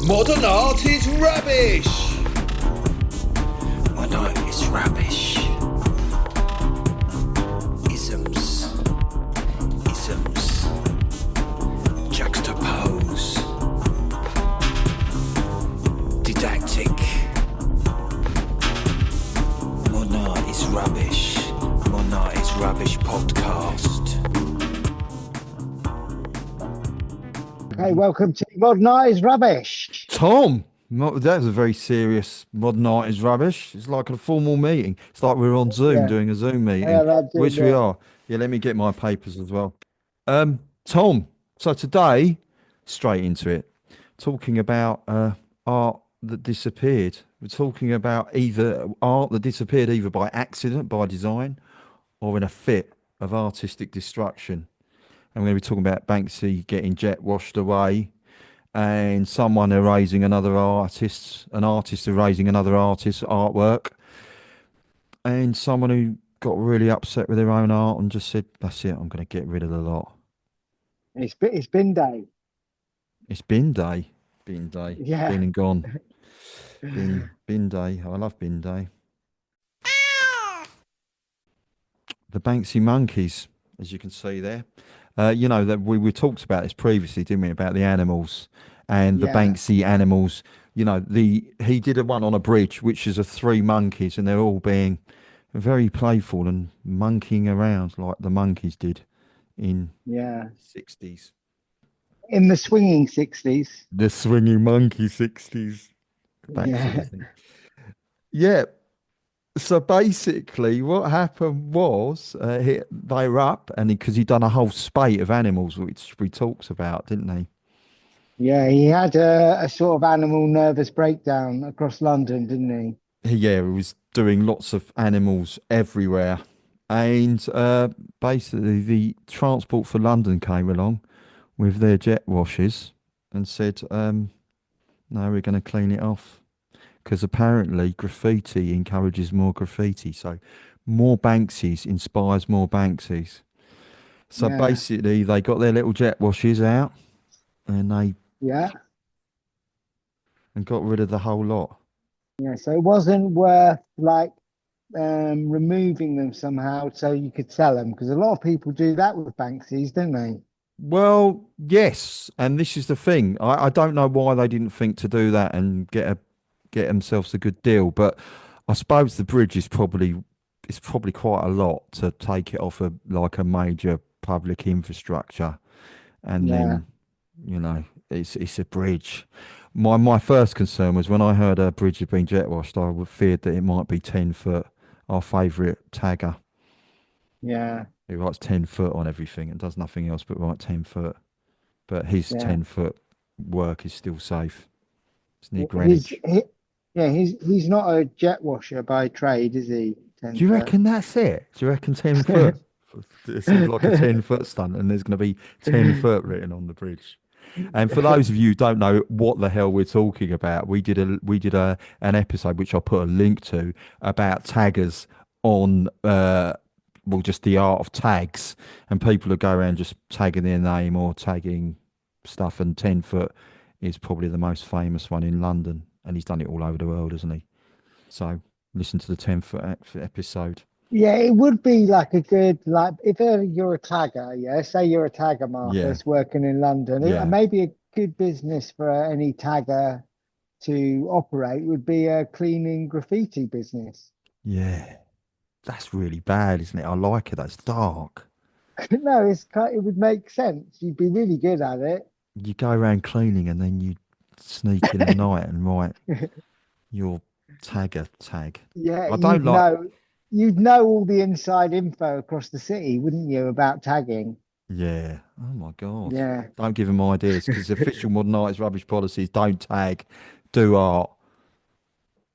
Modern art is rubbish! Modern art is rubbish. Isms. Juxtapose. Didactic. Modern art is rubbish. Modern art is rubbish podcast. Hey, welcome to Modern Art is Rubbish. Tom, that was a very serious. Modern art is rubbish. It's like a formal meeting. It's like we're on Zoom Yeah. doing a Zoom meeting, Yeah, that did, which we yeah. are. Yeah, let me get my papers as well. Tom, so today, straight into it, talking about art that disappeared. We're talking about either art that disappeared either by accident, by design, or in a fit of artistic destruction. And we're going to be talking about Banksy getting jet washed away, and someone erasing another artist, an artist erasing another artist's artwork, and someone who got really upset with their own art and just said, "That's it, I'm going to get rid of the lot." It's bin day. It's bin day, bin day, Yeah. been and gone. Bin day. I love bin day. The Banksy monkeys, as you can see there. You know that we talked about this previously, didn't we? About the animals and the Yeah. Banksy animals. You know, he did a one on a bridge, which is of three monkeys, and they're all being very playful and monkeying around like the monkeys did in Yeah. '60s. In the swinging 60s. The swinging monkey '60s. Banksy, Yeah. I think. Yeah. So basically, what happened was they were up, and because he'd done a whole spate of animals, which we talked about, didn't he? Yeah, he had a sort of animal nervous breakdown across London, didn't Yeah, he was doing lots of animals everywhere, and basically the Transport for London came along with their jet washers and said, "No, we're going to clean it off." Because apparently graffiti encourages more graffiti. So more Banksies inspires more Banksies. he? So Yeah. basically they got their little jet washers out and Yeah. got rid of the whole lot. Yeah. So it wasn't worth like removing them somehow so you could sell them, because a lot of people do that with Banksies, don't they? Well, yes, and this is the thing. I don't know why they didn't think to do that and get themselves a good deal, but I suppose the bridge is probably quite a lot to take it off like a major public infrastructure, and Yeah. then it's a bridge. My first concern was when I heard a bridge had been jet washed, I would feared that it might be 10 foot. Our favourite tagger, Yeah. who writes 10 foot on everything and does nothing else but write 10 foot. But his Yeah. 10 foot work is still safe. It's near He's Greenwich. he's not a jet washer by trade, is he? Do you reckon that's it? Do you reckon 10 foot? It's like a 10 foot stunt, and there's going to be 10 foot written on the bridge. And for those of you who don't know what the hell we're talking about, we did an episode which I'll put a link to about taggers on just the art of tags, and people who go around just tagging their name or tagging stuff. And 10 foot is probably the most famous one in London, and he's done it all over the world, hasn't he? So listen to the 10 foot episode. Yeah, it would be like a good, like if you're a tagger, yeah, say you're a tagger, Marcus, working in London, Yeah. maybe a good business for any tagger to operate would be a cleaning graffiti business. Yeah, that's really bad, isn't it? I like it. That's dark. No, it would make sense. You'd be really good at it. You go around cleaning and then you sneak in at night and write your tagger tag. Yeah, I don't like. you'd know all the inside info across the city, wouldn't you, about tagging? Yeah. Oh my God. Yeah. Don't give them ideas, because official modern art is rubbish policies. Don't tag, do art.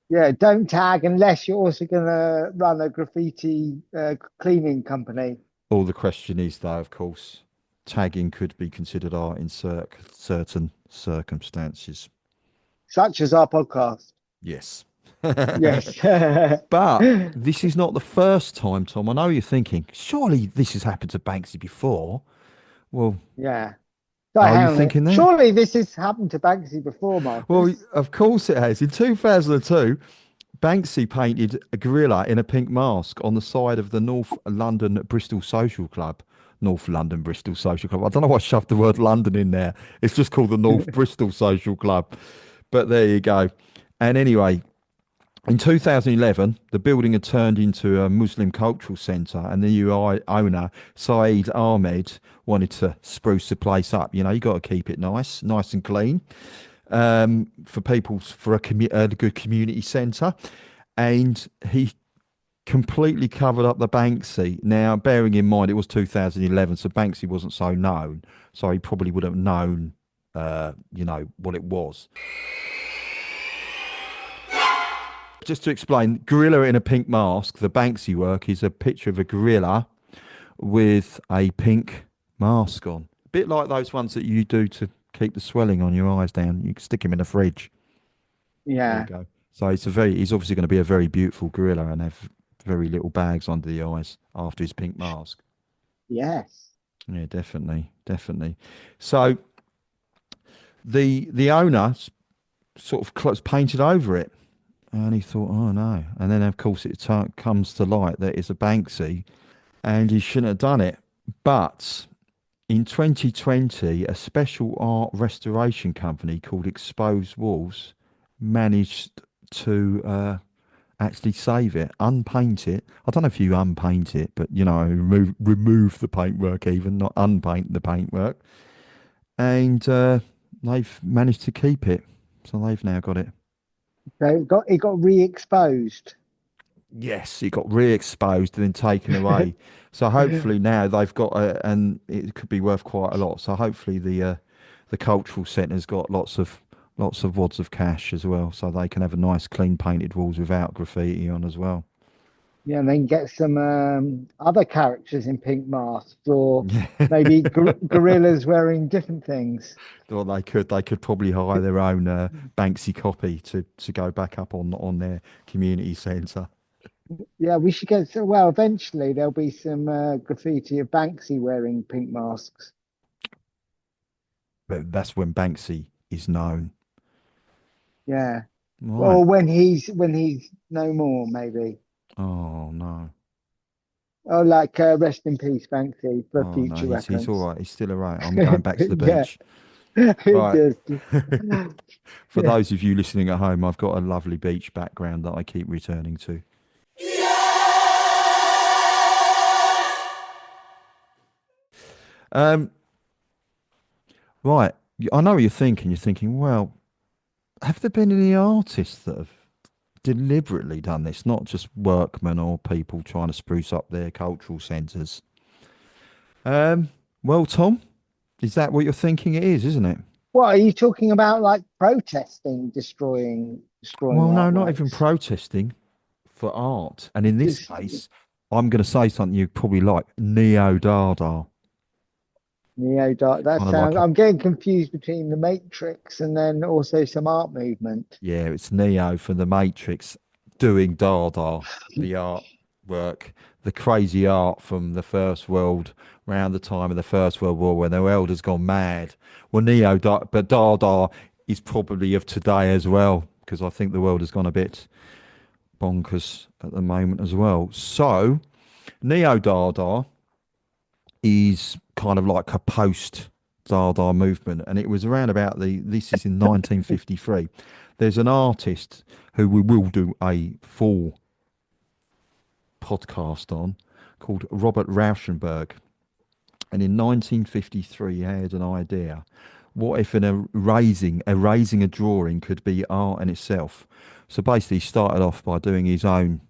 Yeah, don't tag unless you're also going to run a graffiti cleaning company. All the question is, though, of course, tagging could be considered art in certain circumstances. Such as our podcast. Yes. Yes. But this is not the first time, Tom. I know you're thinking, surely this has happened to Banksy before. Well, Yeah. So Are you hang on a minute. thinking that? Surely this has happened to Banksy before, Well, Marcus. of course it has. In 2002, Banksy painted a gorilla in a pink mask on the side of the North London Bristol Social Club. North London Bristol Social Club. I don't know why I shoved the word London in there. It's just called the North Bristol Social Club. But there you go. And anyway, in 2011, the building had turned into a Muslim cultural centre, and the new owner, Saeed Ahmed, wanted to spruce the place up. You know, you got to keep it nice and clean, for people, for a good community centre. And he completely covered up the Banksy. Now, bearing in mind it was 2011, so Banksy wasn't so known, so he probably would have known, what it was. Just to explain, gorilla in a pink mask, the Banksy work is a picture of a gorilla with a pink mask on. A bit like those ones that you do to keep the swelling on your eyes down. You can stick him in the fridge. There you Yeah. go. So he's obviously going to be a very beautiful gorilla and have very little bags under the eyes after his pink mask. Yes. Yeah, definitely. So the owner sort of painted over it. And he thought, oh no. And then, of course, it comes to light that it's a Banksy and he shouldn't have done it. But in 2020, a special art restoration company called Exposed Walls managed to actually save it, unpaint it. I don't know if you unpaint it, but, remove the paintwork even, not unpaint the paintwork. And they've managed to keep it. So they've now got it. So it got re-exposed. Yes, it got re-exposed and then taken away. So hopefully now they've got and it could be worth quite a lot. So hopefully the cultural centre's got lots of wads of cash as well, so they can have a nice clean painted walls without graffiti on as well. Yeah, and then get some other characters in pink masks, or maybe gorillas wearing different things. Or they could probably hire their own Banksy copy to go back up on their community centre. Yeah, we should get so well. Eventually, there'll be some graffiti of Banksy wearing pink masks. But that's when Banksy is known. Yeah. Right. Or when he's no more, maybe. Oh no. Oh, like rest in peace, Banksy, for Oh no, future he's all reference. right. He's still all right. I'm going back to the Yeah, beach. Right. just For yeah. those of you listening at home, I've got a lovely beach background that I keep returning to. Um, right. I know what you're thinking. You're thinking, well, have there been any artists that have deliberately done this, not just workmen or people trying to spruce up their cultural centres? Well, Tom, is that what you're thinking it is, isn't it? What are you talking about? Like protesting, destroying Well, no, not even artworks? protesting for art. And in this Just case, I'm going to say something you probably like, neo-Dada. neo-dark. That Kind of like sounds. a, I'm getting confused between the Matrix and then also some art movement. yeah, it's Neo from The Matrix doing Dada, the artwork, the crazy art from the First World, around the time of the First World War when the world has gone mad. Well, but Dada is probably of today as well, because I think the world has gone a bit bonkers at the moment as well. So, Neo Dada is kind of like a post Dada movement, and it was around about this is in 1953. There's an artist who we will do a full podcast on called Robert Rauschenberg, and in 1953 he had an idea. What if erasing a drawing could be art in itself? So basically he started off by doing his own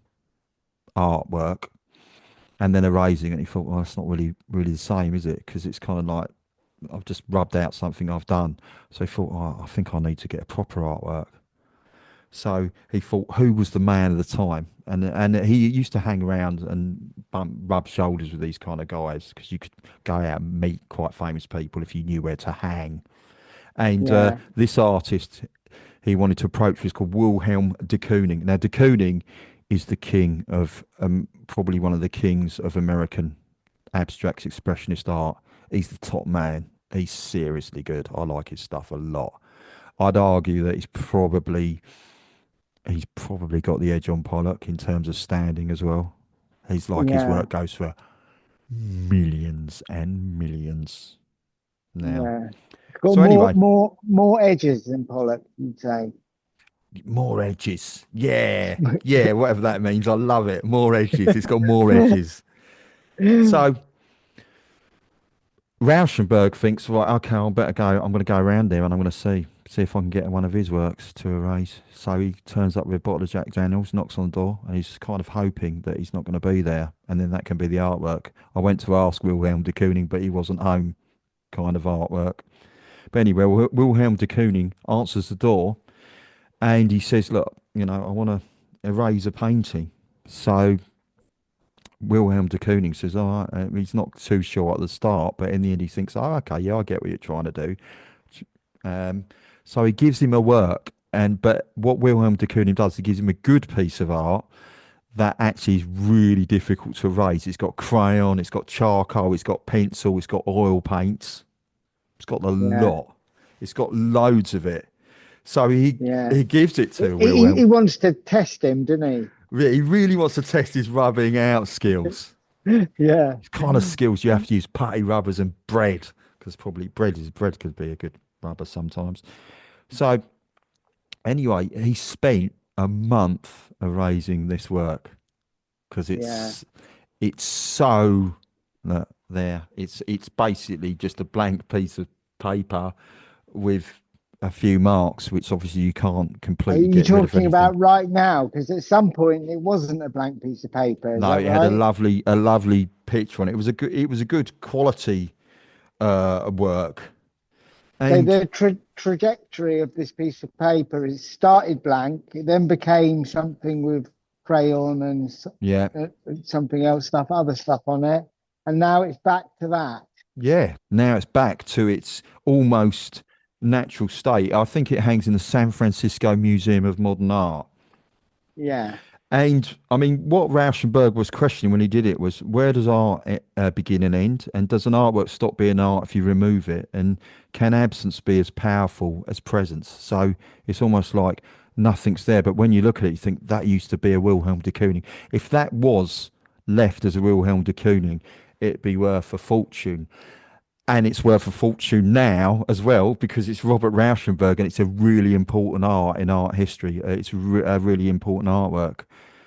artwork and then erasing it. And he thought, well, it's not really the same, is it? Because it's kind of like I've just rubbed out something I've done. So he thought, oh, I think I need to get a proper artwork. So he thought, who was the man of the time? And he used to hang around and rub shoulders with these kind of guys, because you could go out and meet quite famous people if you knew where to hang. And Yeah, this artist he wanted to approach was called Wilhelm de Kooning. Now, de Kooning is the king of, probably one of the kings of American abstract expressionist art. He's the top man He's seriously good. I like his stuff a lot. I'd argue that he's probably got the edge on Pollock in terms of standing as well. He's like his Yeah, work goes for millions and millions now. yeah. It's got So anyway, more edges than Pollock, you'd say. more edges. Yeah, yeah, whatever that means. I love it. More edges. It's got more edges. So Rauschenberg thinks, right, okay, I better go. I'm going to go around there and I'm going to see if I can get one of his works to erase. So he turns up with a bottle of Jack Daniels, knocks on the door, and he's kind of hoping that he's not going to be there, and then that can be the artwork. I went to ask Wilhelm de Kooning, but he wasn't home. Kind of artwork. But anyway, Wilhelm de Kooning answers the door, and he says, "Look, I want to erase a painting." So Wilhelm de Kooning says, "All right." He's not too sure at the start, but in the end, he thinks, "Oh, okay, yeah, I get what you're trying to do." Um, so he gives him a work, but what Wilhelm de Kooning does, he gives him a good piece of art that actually is really difficult to erase. It's got crayon, it's got charcoal, it's got pencil, it's got oil paints, it's got a Yeah, lot. It's got loads of it. So yeah. he gives it to He Wilhelm. wants to test him, doesn't He really wants to test his rubbing out skills. he? Yeah, It's kind of skills you have to use putty rubbers and bread, because probably bread could be a good rubber sometimes. So anyway, he spent a month erasing this work because yeah. it's so there. It's basically just a blank piece of paper with a few marks, which obviously you can't Are completely you get rid of talking anything. about right now? Because at some point it wasn't a blank piece of paper. Is No, that it had right? a lovely picture on it. It was a good quality work. So And the trajectory of this piece of paper is started blank, it then became something with crayon and yeah, something else, other stuff on it, and now it's back to that. yeah. Now it's back to its almost natural state. I think it hangs in the San Francisco Museum of Modern Art. Yeah, And I mean, what Rauschenberg was questioning when he did it was, where does art begin and end? And does an artwork stop being art if you remove it? And can absence be as powerful as presence? So it's almost like nothing's there. But when you look at it, you think that used to be a Wilhelm de Kooning. If that was left as a Wilhelm de Kooning, it'd be worth a fortune. And it's worth a fortune now as well because it's Robert Rauschenberg and it's a really important art in art history. It's a really important artwork.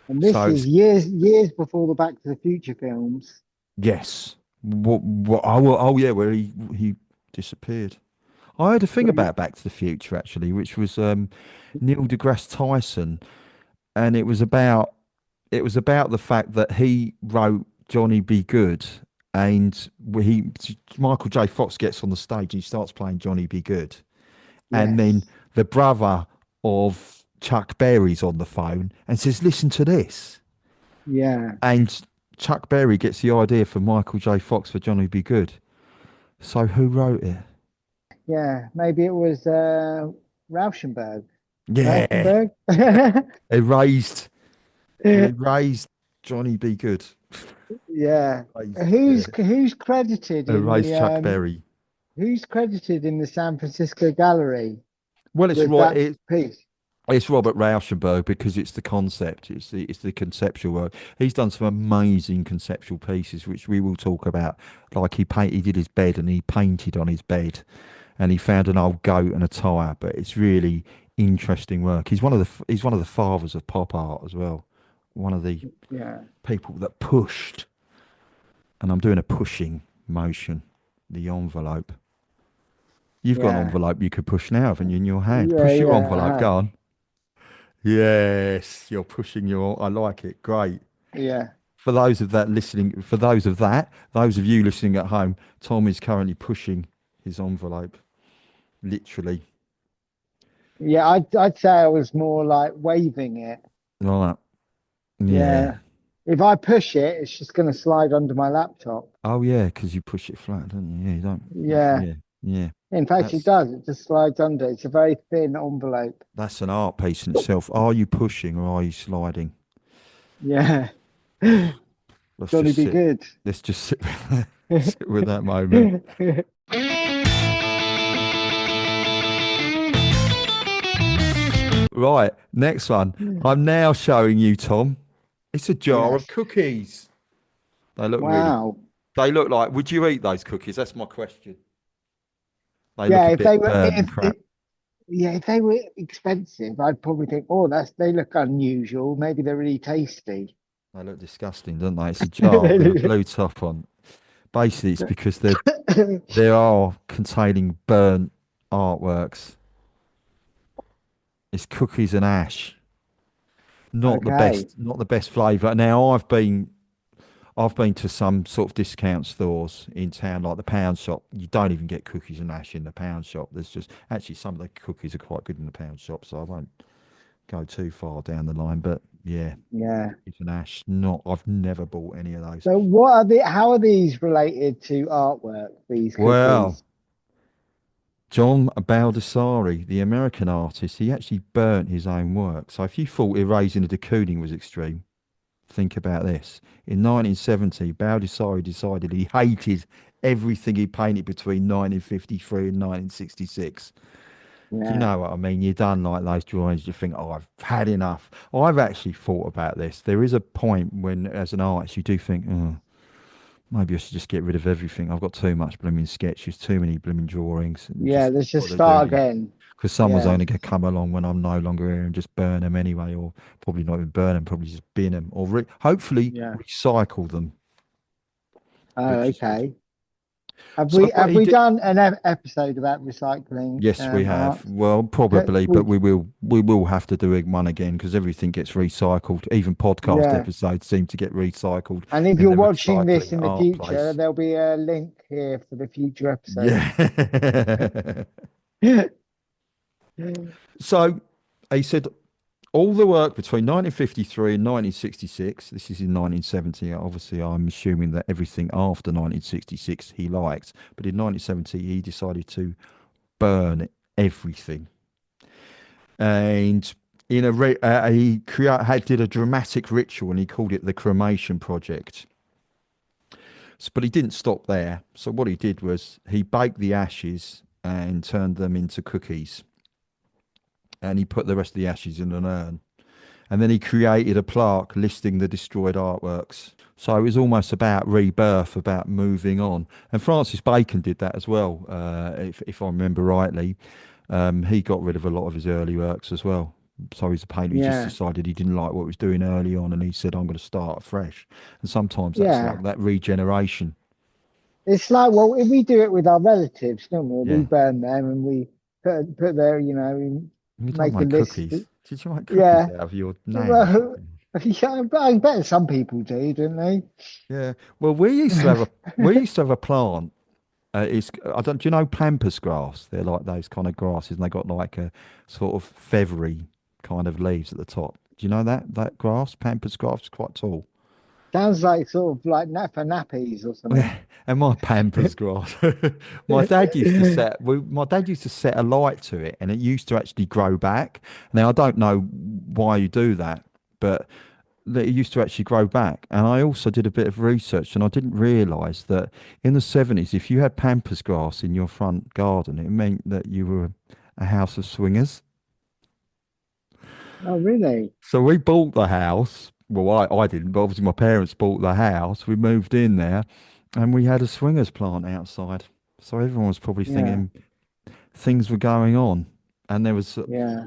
and So this it's is years before the Back to the Future films. yes. Oh yeah, where he disappeared. I heard a thing about Back to the Future actually, which was Neil deGrasse Tyson, and it was about the fact that he wrote Johnny Be Good, and Michael J. Fox gets on the stage and he starts playing Johnny Be Good, and then Yes, the brother of Chuck Berry's on the phone and says, "Listen to this." yeah, And Chuck Berry gets the idea for Michael J. Fox for Johnny Be Good. So who wrote it? yeah. Maybe it was Rauschenberg. Yeah, Rauschenberg. erased, erased Johnny Be Good. Yeah. Erased, erased Chuck Berry. Who's credited in the San Francisco Gallery Well, it's with right. that piece? It's Robert Rauschenberg because it's the concept. It's the conceptual work. He's done some amazing conceptual pieces, which we will talk about. Like he did his bed and he painted on his bed, and he found an old goat and a tire. But it's really interesting work. He's one of the fathers of pop art as well. One of the Yeah. people that pushed, and I'm doing a pushing motion. The envelope. You've got an Yeah. envelope you could push now, haven't you, in your hand? Yeah, Push your yeah, envelope. Go on. Yes, you're pushing your. I like it. Great. yeah. For those of that listening, those of you listening at home, Tom is currently pushing his envelope, literally. Yeah, I'd say I was more like waving it. Right. Yeah. Yeah. If I push it, it's just going to slide under my laptop. Oh yeah, because you push it flat, don't you? Yeah, you don't. Yeah. Yeah, yeah. In fact, it That's does. It just slides under. It's a very thin envelope. that's an art piece in itself. Are you pushing or are you sliding? Yeah. Let's Johnny just be sit. good. Let's just sit with that moment. Right, next one. I'm now showing you, Tom. It's a jar of Yes. cookies. They look really. Wow. They look like. Would you eat those cookies? That's my question. They look Yeah, a if bit they were burnt and if crap. yeah, if they were expensive, I'd probably think, oh, they look unusual. Maybe they're really tasty. They look disgusting, don't they? It's a jar They with a look- blue top on. Basically, it's because they are containing burnt artworks. It's cookies and ash. Okay. Not the best flavour. Now I've been to some sort of discount stores in town, like the pound shop. You don't even get cookies and ash in the pound shop. There's just actually some of the cookies are quite good in the pound shop, so I won't go too far down the line. But yeah, Yeah. cookies and ash. Not. I've never bought any of those. So what are how are these related to artwork, these Well, cookies? John Baldessari, the American artist, he actually burnt his own work. So if you thought erasing the Kooning was extreme, think about this. In 1970, Baldessari decided he hated everything he painted between 1953 and 1966. Do you Yeah. know what I mean? You're done like those drawings, you think, oh, I've had enough. I've actually thought about this. There is a point when, as an artist, you do think, oh, maybe I should just get rid of everything. I've got too much blooming sketches, too many blooming drawings, and Yeah, just let's just what to do. start again. Because someone's Yeah. only going to come along when I'm no longer here and just burn them anyway, or probably not even burn them, probably just bin them, or hopefully Yeah. recycle them, Oh, which is good. okay. Have So we what have he we did, done an episode about recycling yes, we have. art? Well, probably, but We we will have to do one again because everything gets recycled. Even podcast yeah. episodes seem to get recycled And if in you're the watching this recycling in the art future, place. there'll be a link here for the future episodes. Yeah. So he said all the work between 1953 and 1966, this is in 1970. Obviously, I'm assuming that everything after 1966 he liked, but in 1970 he decided to burn everything. And in did a dramatic ritual and he called it the Cremation Project. But he didn't stop there. So what he did was he baked the ashes and turned them into cookies, and he put the rest of the ashes in an urn. And then he created a plaque listing the destroyed artworks. So it was almost about rebirth, about moving on. And Francis Bacon did that as well, if I remember rightly. He got rid of a lot of his early works as well. So he's a painter. He just Yeah. decided he didn't like what he was doing early on, and he said, "I'm going to start afresh." And sometimes that's Yeah. like that regeneration. It's like, well, if we do it with our relatives, don't we? We Yeah. burn them and we put their, we You don't make a make list. cookies. Did you make cookies Yeah. out of your nan or Well, something? yeah, but I bet some people do, don't they? Yeah. Well, we used to have a plant. I don't. Do you know pampas grass? They're like those kind of grasses, and they got like a sort of feathery kind of leaves at the top. Do you know that grass? Pampas grass is quite tall. Sounds like sort of like for nappies or something. Yeah, and my pampas grass. My dad used to set a light to it, and it used to actually grow back. Now I don't know why you do that, but that it used to actually grow back. And I also did a bit of research, and I didn't realise that in the 70s, if you had pampas grass in your front garden, it meant that you were a house of swingers. Oh, really? So we bought the house. Well, I didn't, but obviously my parents bought the house. We moved in there, and we had a swingers plant outside. So everyone was probably Yeah. thinking things were going on, and Yeah.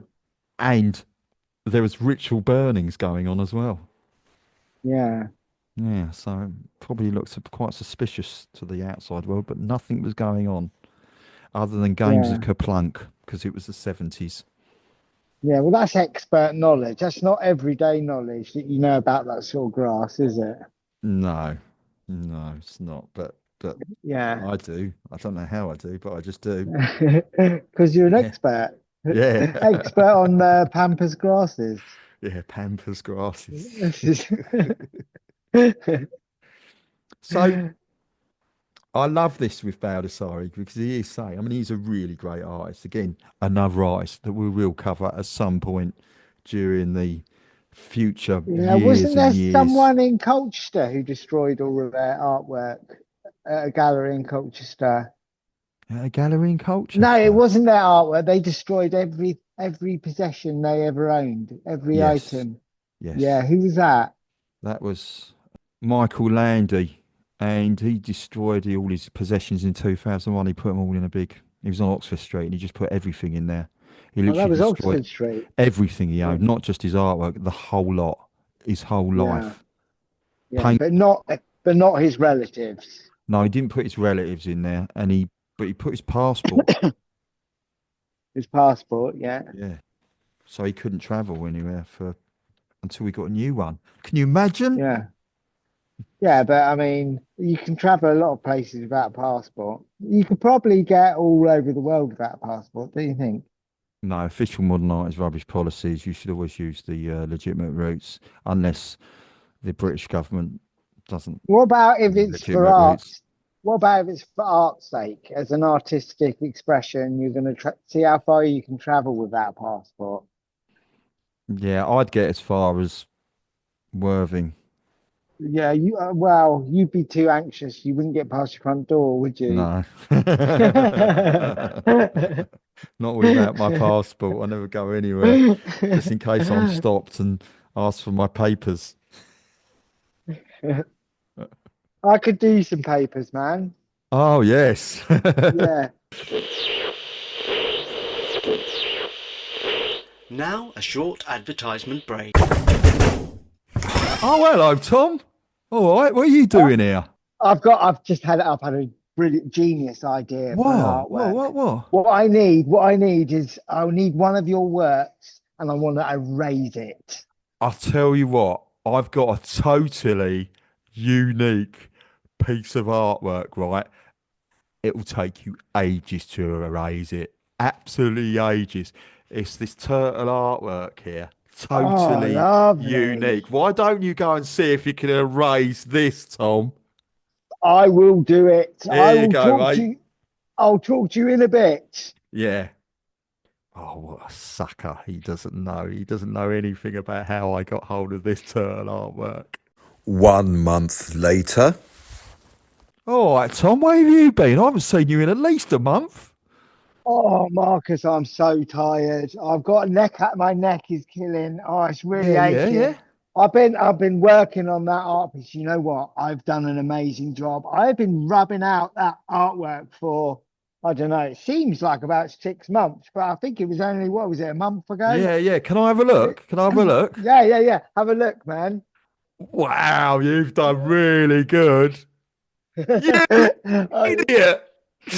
and there was ritual burnings going on as well. Yeah. Yeah, so it probably looks quite suspicious to the outside world, but nothing was going on other than games of Yeah. Kerplunk because it was the 70s. Yeah. Well, that's expert knowledge. That's not everyday knowledge that you know about that sort of grass, is it? No, no, it's not. But Yeah. I do. I don't know how I do, but I just do. Because you're an Yeah, expert. yeah, Expert on Pampas grasses. yeah. Pampas grasses. This is So I love this with Baldessari because he is saying, I mean, he's a really great artist. Again, another artist that we will cover at some point during the future Yeah, wasn't years and there years. someone in Colchester who destroyed all of their artwork at a gallery in Colchester? gallery in No, it Colchester. wasn't their artwork. They destroyed every possession they ever owned, every Yes, item. Yeah, yes. who was that? That was Michael Landy, and he destroyed all his possessions in 2001. He put them all in a big. He was on Oxford Street, and he just put everything in there. He Oh, that literally was destroyed Oxford Street. everything he Yeah, owned, not just his artwork, the whole lot, his whole yeah, life. yeah, Paint. but not his relatives. No, he didn't put his relatives in there, but he put his passport. His passport. Yeah, Yeah, so he couldn't travel anywhere until we got a new one. Can you imagine? yeah, yeah. But I mean, you can travel a lot of places without a passport. You could probably get all over the world without a passport. Do you think? No, official modern art is rubbish policies. You should always use the legitimate routes, unless the British government doesn't What about if use it's for legitimate art? routes. What about if it's for art's sake, as an artistic expression? You're going to see how far you can travel without a passport. Yeah, I'd get as far as Worthing. Yeah, well, you'd be too anxious. You wouldn't get past your front door, would you? No. Not without my passport. I never go anywhere, just in case I'm stopped and asked for my papers. I could do some papers, man. Oh, yes. Yeah. Now, a short advertisement break. Oh, hello, Tom. All right, what are you doing here? I've had a brilliant genius idea for an What? What? artwork. What? What I need is I'll need one of your works and I want to erase it. I'll tell you what, I've got a totally unique piece of artwork, right? It will take you ages to erase it. Absolutely ages. It's this turtle artwork here. Oh, Totally lovely. unique. Why don't you go and see if you can erase this, Tom? I will do it. Here you go, mate. I'll talk to you in a bit. Yeah. Oh, what a sucker. He doesn't know. He doesn't know anything about how I got hold of this turtle artwork. 1 month later. All right, Tom, where have you been? I haven't seen you in at least a month. Oh, Marcus, I'm so tired. I've got my neck is killing. Oh, it's really Yeah. aching. I've been working on that art piece. You know what? I've done an amazing job. I've been rubbing out that artwork for, I don't know, it seems like about 6 months, but I think it was only, what was it, a month ago? Yeah. Can I have a look? Can I have a look? Yeah. Have a look, man. Wow, you've done really good. You Oh, idiot.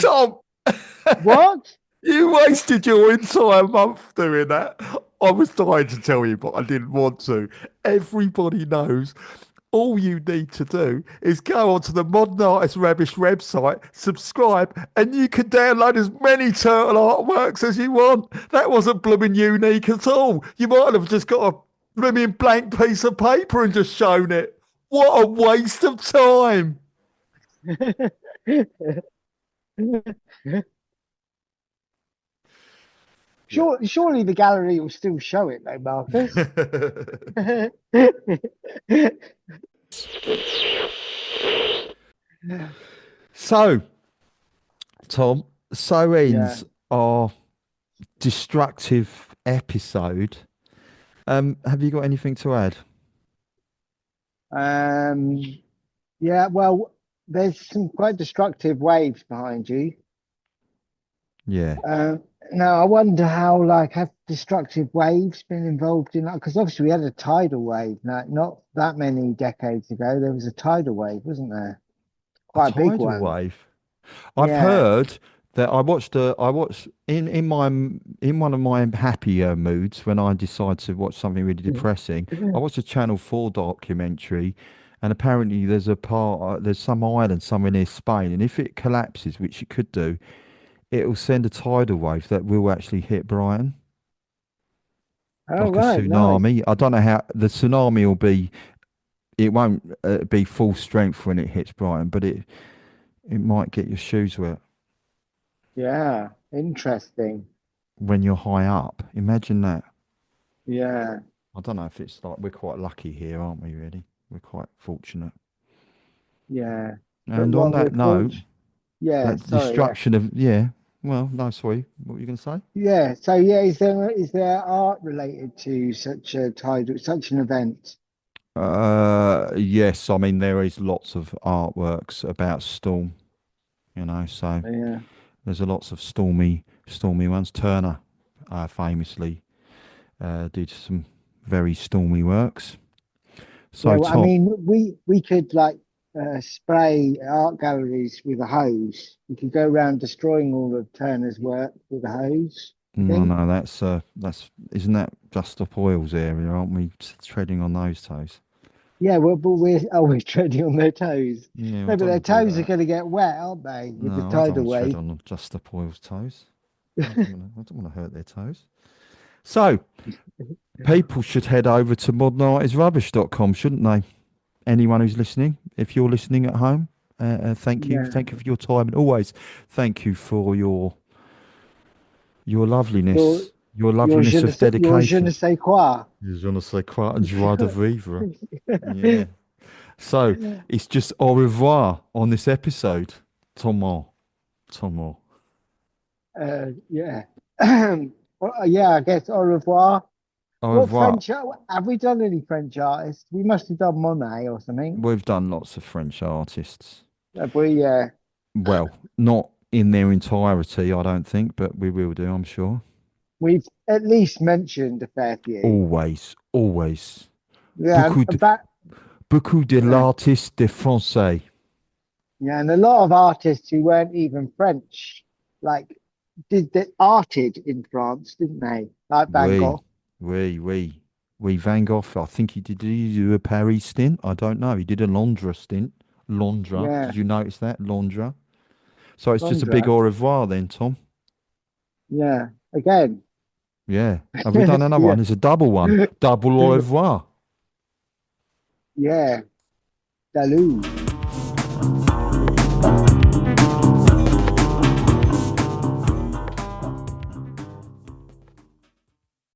Tom, what? you wasted your entire month doing that. I was trying to tell you, but I didn't want to. Everybody knows. All you need to do is go onto the Modern Artist Rubbish website, subscribe, and you can download as many turtle artworks as you want. That wasn't blooming unique at all. You might have just got a blooming blank piece of paper and just shown it. What a waste of time. Yeah. Surely the gallery will still show it though, Marcus. So, Tom, so Yeah. ends our destructive episode. Have you got anything to add? Um, yeah, well, there's some quite destructive waves behind you. Yeah. Now I wonder how, like, have destructive waves been involved in that? Because obviously we had a tidal wave, not that many decades ago. There was a tidal wave, wasn't there? A Quite a big tidal one. wave. I've Yeah. heard that I watched in one of my happier moods when I decide to watch something really depressing. I watched a Channel 4 documentary, and apparently there's some island somewhere near Spain, and if it collapses, which it could do, it will send a tidal wave that will actually hit Brighton, Oh, like a right, nice. tsunami. I don't know how the tsunami will be. It won't be full strength when it hits Brighton, but it might get your shoes wet Yeah, interesting. when you're high up. Imagine that. Yeah, I don't know if it's like we're quite lucky here, aren't we, really? We're quite fortunate. yeah. But And on what we're that note, fortunate. Yeah, That sorry, yeah. destruction of, yeah. Well, no, sorry. What were you going to say? Yeah, so yeah, is there art related to such an event? Yes. I mean, there is lots of artworks about Storm, so Yeah. there's a lots of stormy ones. Turner, famously, did some very stormy works. Yeah, So, well, I Tom, mean, we could like spray art galleries with a hose. We could go around destroying all of Turner's work with a hose. You no, think? no, that's isn't that Just Stop Oil's area? Aren't we treading on those toes? Yeah, well, but we're always treading on their toes. Yeah, I No, but don't their want to do toes are that. going to get wet, aren't they, with the No, I don't tidal want to tread wave? on Just Stop Oil's toes. I don't want to hurt their toes. So, people should head over to modernartisrubbish.com, shouldn't they? Anyone who's listening, if you're listening at home, thank you. Yeah. Thank you for your time, and always thank you for your Your loveliness of your je dedication. ne sais quoi. Je ne sais quoi, joie de vivre. Yeah. So it's just au revoir on this episode. Thomas. Thomas. Yeah. Well, yeah, I guess au revoir. Au What revoir. French have we done any French artists? We must have done Monet or something. We've done lots of French artists. Have we? Well, not in their entirety, I don't think, but we will do, I'm sure. We've at least mentioned a fair few. Always, always. Yeah, Beaucoup de yeah, l'artiste de français. yeah, and a lot of artists who weren't even French, like did the arted in France, didn't they? Like Van Oui, Gogh. oui. Van Gogh, I think did he do a Paris stint? I don't know. He did a Londra stint. Londra. Yeah, Did you notice that? Londra. So it's just a big Londra. au revoir then, Tom. Yeah, again. Yeah. Have we done another Yeah, one? It's a double one. Double au revoir. yeah. Salut.